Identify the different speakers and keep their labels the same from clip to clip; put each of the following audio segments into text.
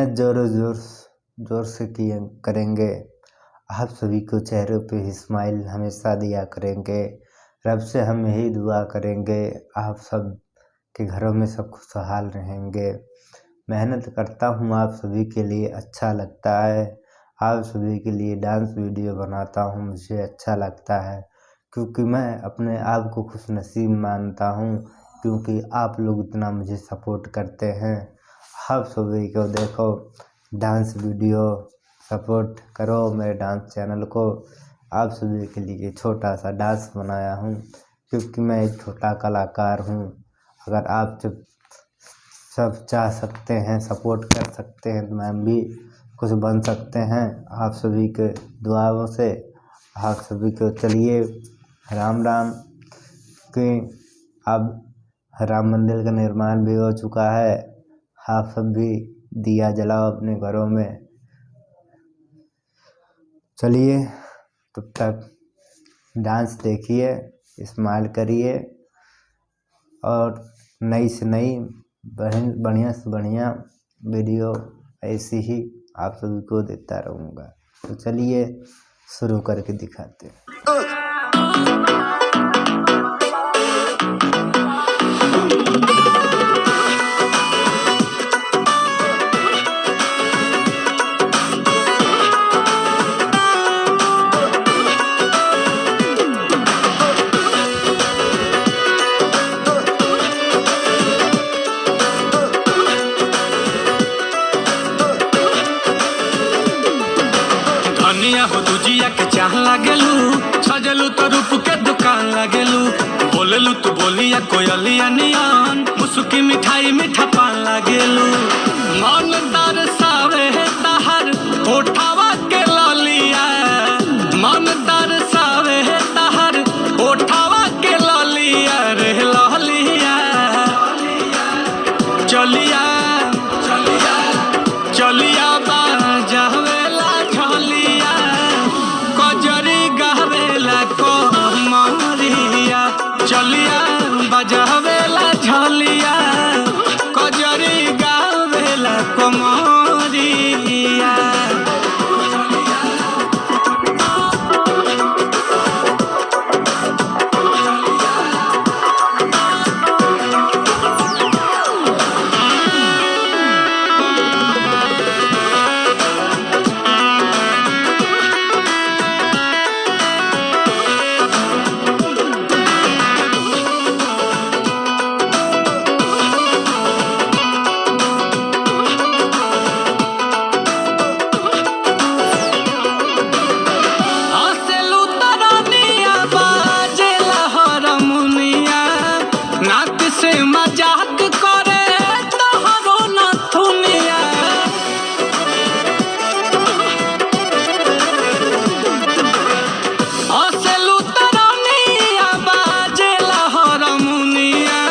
Speaker 1: मेहनत जोर से किए करेंगे। आप सभी को चेहरों पे स्माइल हमेशा दिया करेंगे। रब से हम यही दुआ करेंगे आप सब के घरों में सब खुशहाल रहेंगे। मेहनत करता हूँ आप सभी के लिए, अच्छा लगता है। आप सभी के लिए डांस वीडियो बनाता हूँ, मुझे अच्छा लगता है क्योंकि मैं अपने आप को खुशनसीब मानता हूँ क्योंकि आप लोग इतना मुझे सपोर्ट करते हैं। आप सभी को देखो डांस वीडियो सपोर्ट करो मेरे डांस चैनल को। आप सभी के लिए छोटा सा डांस बनाया हूँ क्योंकि मैं एक छोटा कलाकार हूँ। अगर आप सब चाह सकते हैं, सपोर्ट कर सकते हैं तो मैं भी कुछ बन सकते हैं आप सभी के दुआओं से। आप सभी को चलिए राम राम कि अब राम मंदिर का निर्माण भी हो चुका है। आप सब भी दिया जलाओ अपने घरों में। चलिए तब तक डांस देखिए, स्माइल करिए और नई से नई बढ़िया से बढ़िया वीडियो ऐसी ही आप सभी को देता रहूँगा। तो चलिए शुरू करके दिखाते हैं।
Speaker 2: हो दुजिया के चाह लागेलू, सजलू तो रूप के दुकान लागेलू। बोलेलू तू बोलिया कोयलिया नियन, मुसुकी मिठाई मीठा पान लागेलू। मन तरसावे तहर होठावा के ललिया, मन तरसावे तहर होठावा के ललिया रे ललिया। चलिया चलिया चलिया बाजावेला झलिया, कजरी गावेला कोमरिया। चलिया बजावेला झलिया, कजरी गावेला कोमरिया। मजाक करे तोहरो नथुनिया, हसेलू तरनिया बाजेला हरमुनिया।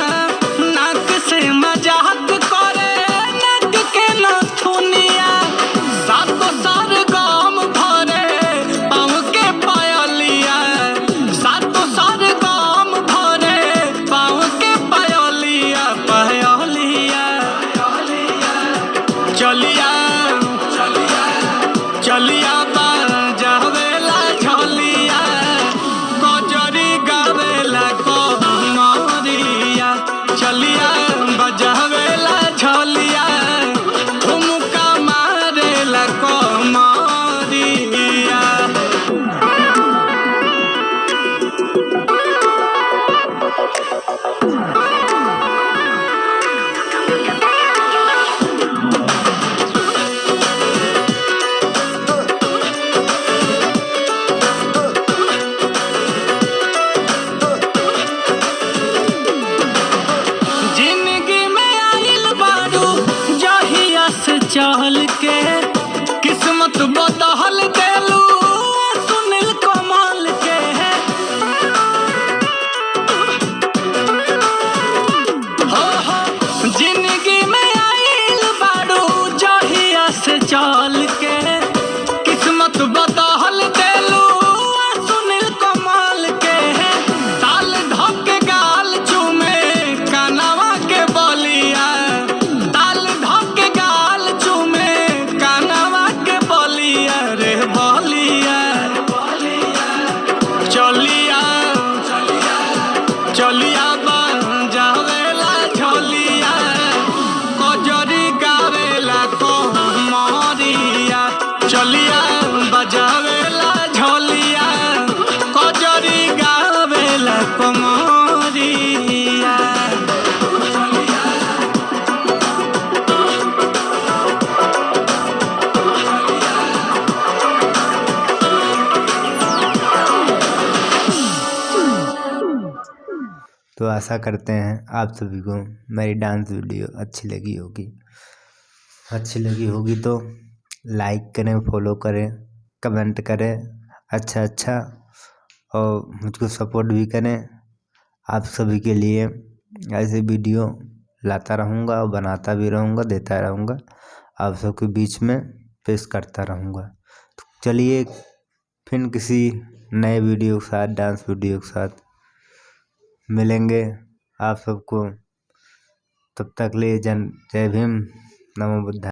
Speaker 2: नाक से मजाक करे नाक के नथुनिया, सातो सार गम भरे पाँव के पायलिया, सातो सार गम भरे पाँव के पायलिया पायलिया। चलिया चलिया चलिया बाजावेला झलिया, कजरी गावेला कोमरिया। चलिया बजावेला झलिया, ठुमका मारेला कोमरिया। चहल के किस्मत बदहल देलू सुनील कमाल के। हो जिंदगी में आइल बारू जहिया से चल के, किस्मत बदहल देलू सुनील कमाल के। ताल धके गाल चूमे कानवा के बलिया, ताल धके गाल चूमे
Speaker 1: तो आशा करते हैं आप सभी को मेरी डांस वीडियो अच्छी लगी होगी तो लाइक करें, फॉलो करें, कमेंट करें अच्छा और मुझको सपोर्ट भी करें। आप सभी के लिए ऐसे वीडियो लाता रहूँगा और बनाता भी रहूँगा, देता रहूँगा, आप सबके बीच में पेश करता रहूँगा। तो चलिए फिर किसी नए वीडियो के साथ, डांस वीडियो के साथ मिलेंगे आप सबको। तब तक ले जय भीम, नमो बुद्धाय।